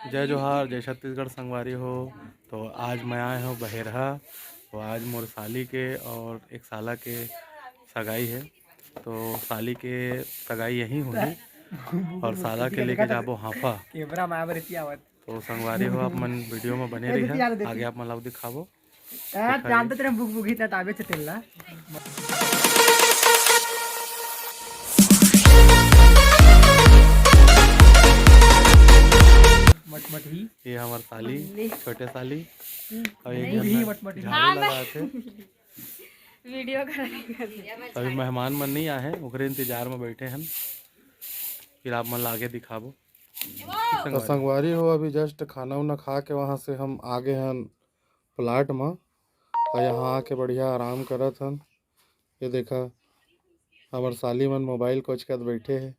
जय जोहार, जय छत्तीसगढ़ संगवारी हो। तो आज मैं आया हूँ बहेरहा। तो आज मोर साली के और एक साला के सगाई है। तो साली के सगाई यहीं हुई और साला के लेके जाबो हाफा। तो संगवारी हो, आप मन वीडियो में बने रही है, आगे आप मन दिखाबो। ये हमार साली, छोटे साली और एक झाड़ू लगा थे। वीडियो अभी मेहमान मन नहीं आए हैं, उनके इंतजार में बैठे हैं। फिर आप मन आगे दिखाबो। तो संगवारी हो, अभी जस्ट खाना उना खा के वहाँ से हम आगे हैं प्लाट में और यहाँ आके बढ़िया आराम करत हन। ये देखा हमार साली मन मोबाइल कोच कर बैठे हैं।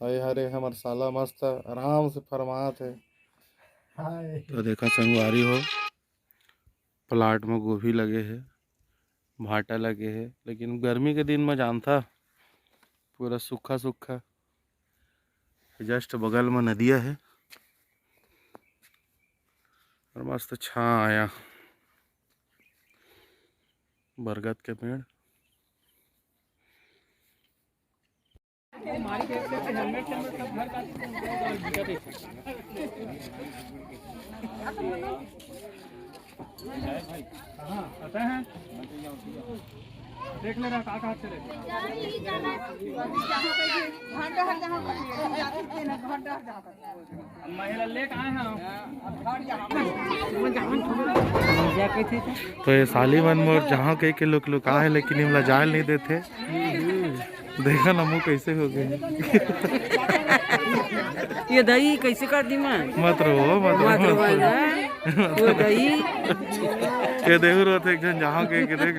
अरे हरे हमार साला मस्त आराम से फरमात है। तो देखा संगवारी हो, प्लाट में गोभी लगे है, भाटा लगे है, लेकिन गर्मी के दिन में जानता पूरा सूखा सूखा। जस्ट बगल में नदिया है और मस्त छा आया बरगद के पेड़। आता है देख ले रहा कहाँ से महिला लेके आए हैं। तो ये साली मन मोर जहाँ कह के लोग लुका है, लेकिन इमला जाल नहीं देते। देखा ना मुँह कैसे हो गए। ये दही कैसे कर दी मैं? मत रो वो दही ये देखो रोते एक जन जहाँ कह के देख,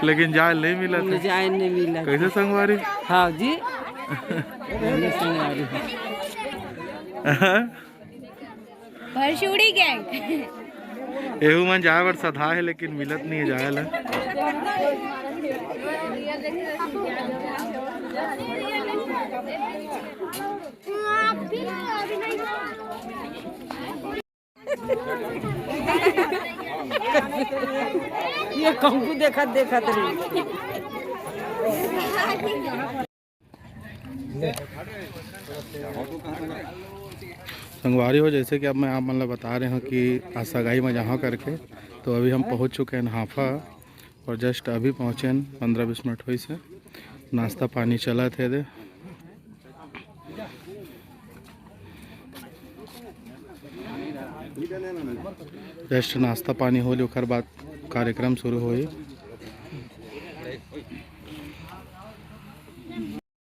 लेकिन जाल नहीं मिला था। जाल नहीं मिला। कैसे संगवारी? हाँ जी संगवारी भरशूड़ी गैंग एहू मन जाए बर सधा है, लेकिन मिलत नहीं है जायल है। ये कंकु देखा देखा संगवारी हो, जैसे कि अब मैं आप मतलब बता रहे हैं कि आज सगाई में जहाँ करके तो अभी हम पहुँच चुके हैं हाफा और जस्ट अभी पहुँचे हैं 15-20 मिनट हुई से। नाश्ता पानी चला थे दे। जस्ट नाश्ता पानी हो लिया बाद कार्यक्रम शुरू हो।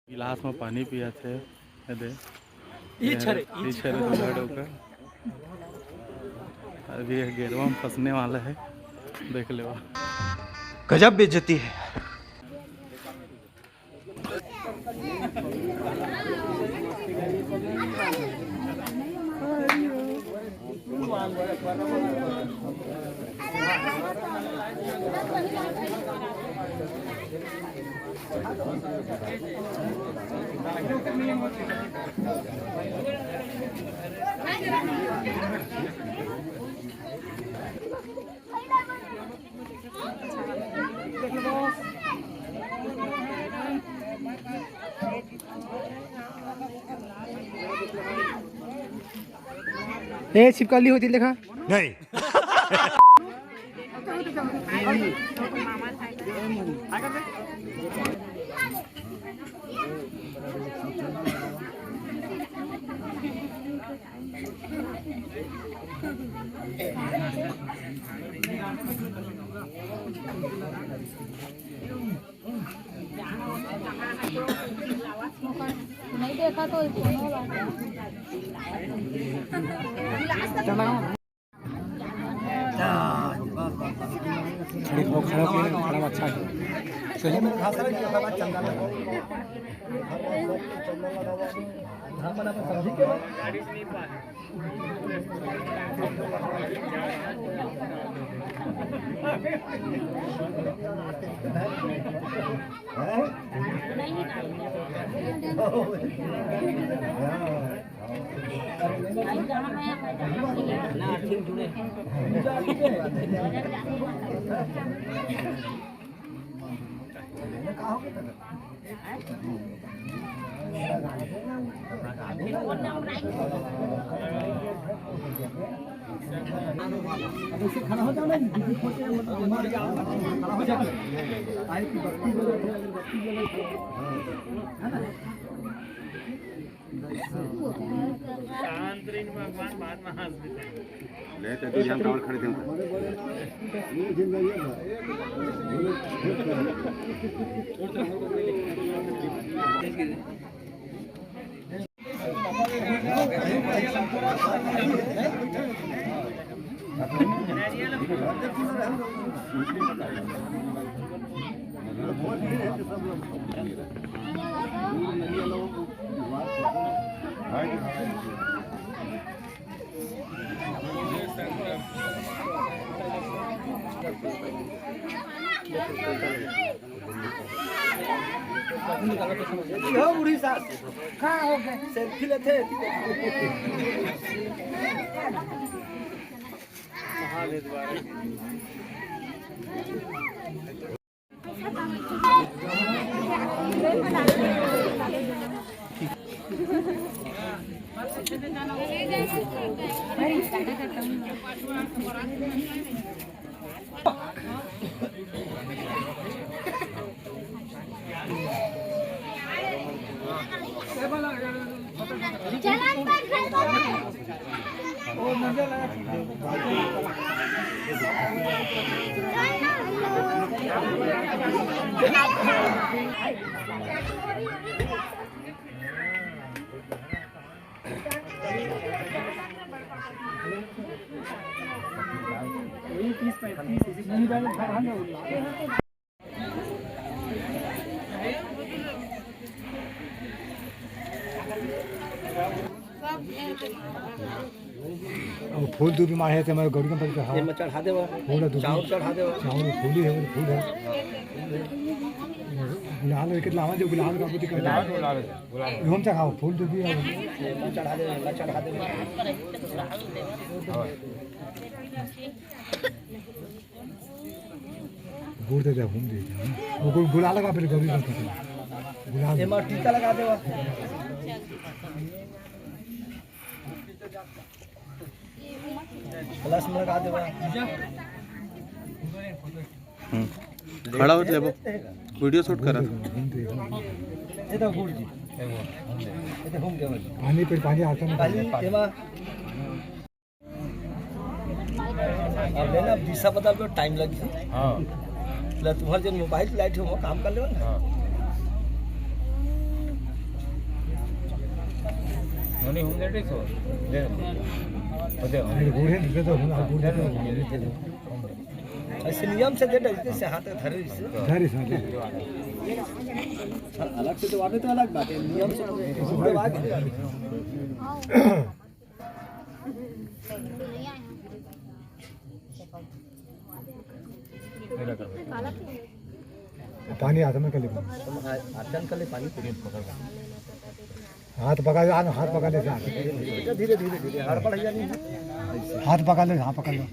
गिलास में पानी पिया थे दे। अभी यह गेरवा में फंसने वाला है, देख ले। गजब बेइज्जती है। ये छिपकली होती देखा नहीं। नहीं देखा तो खाना अच्छा है सही में खा सकते हैं। चंदा लगा सब्जी के गाड़ी से नहीं पा नहीं खाना हो जाना ले तो तू यहाँ खड़े थे बुढ़ी सास कहाँ हो गए सेल्फी लेते फूल दूबी मारे थे हमारे गौरी कंपनी का ये चढ़ा दे फूल है चावल चढ़ा दे चावल फूली है फूल है गुलाल है कितना जो गुलाल का बुद्धि करता है हम से खाओ फूल दूबी चढ़ा दे चढ़ा दे गुड़ दे घूम दे वो गुलाल लगा फिर गौरी कंपनी गुलाल ये टीका लगा दे प्लस में लगा दे खड़ा होते वो वीडियो शूट कर ये तो गुड़ जी ये तो घूम गए पानी पे पानी आता है पानी अब लेना दिशा बदल पे टाइम लग गया हां ले तुम्हारे जो मोबाइल लाइट है वो काम कर लो ना नहीं होम दे सो दे गुड़ है दे तो गुड़ दे ऐसे नियम से दे से हाथ धरे से अलग से तो आगे तो अलग बात है नियम से आगे पानी हाथ में कर ले पानी हाथ पका ले हाथ पका ले धीरे धीरे धीरे हड़बड़ है नहीं हाथ पका ले हाथ पकड़ लो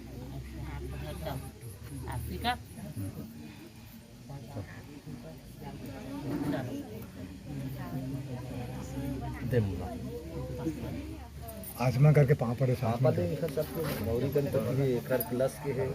आसमान करके पाँव पड़े साथ में गौरी गणपति है एक प्लस के है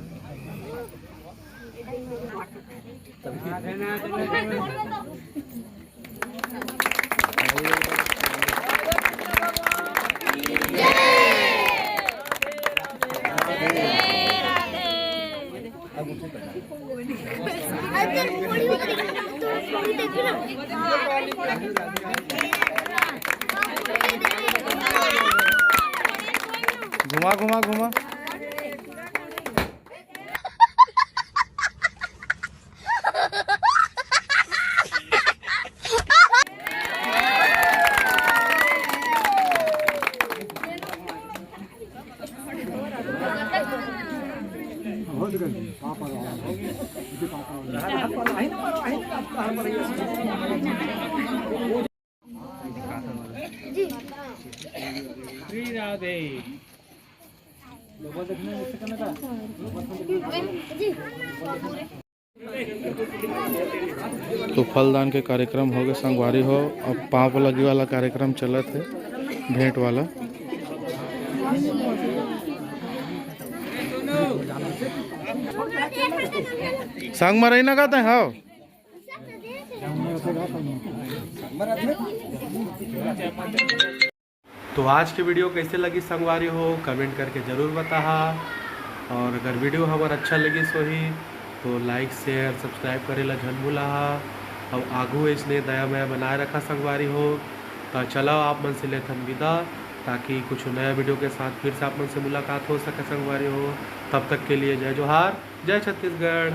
घुमा घुमा घुमा तो फलदान के कार्यक्रम हो गए संगवारी हो। अब पाँव लगी वाला कार्यक्रम चलत है, भेंट वाला। संग मरई ना कहते हैं। तो आज की वीडियो कैसे लगी संगवारी हो कमेंट करके ज़रूर बता। और अगर वीडियो हमारा अच्छा लगी सो ही तो लाइक शेयर सब्सक्राइब करेला झन भूला। अब आगू इसने दया मया बनाए रखा संगवारी हो। तो चलो आप मन से लेथन विदा, ताकि कुछ नया वीडियो के साथ फिर से आप मन से मुलाकात हो सके संगवारी हो। तब तक के लिए जय जोहार, जय छत्तीसगढ़।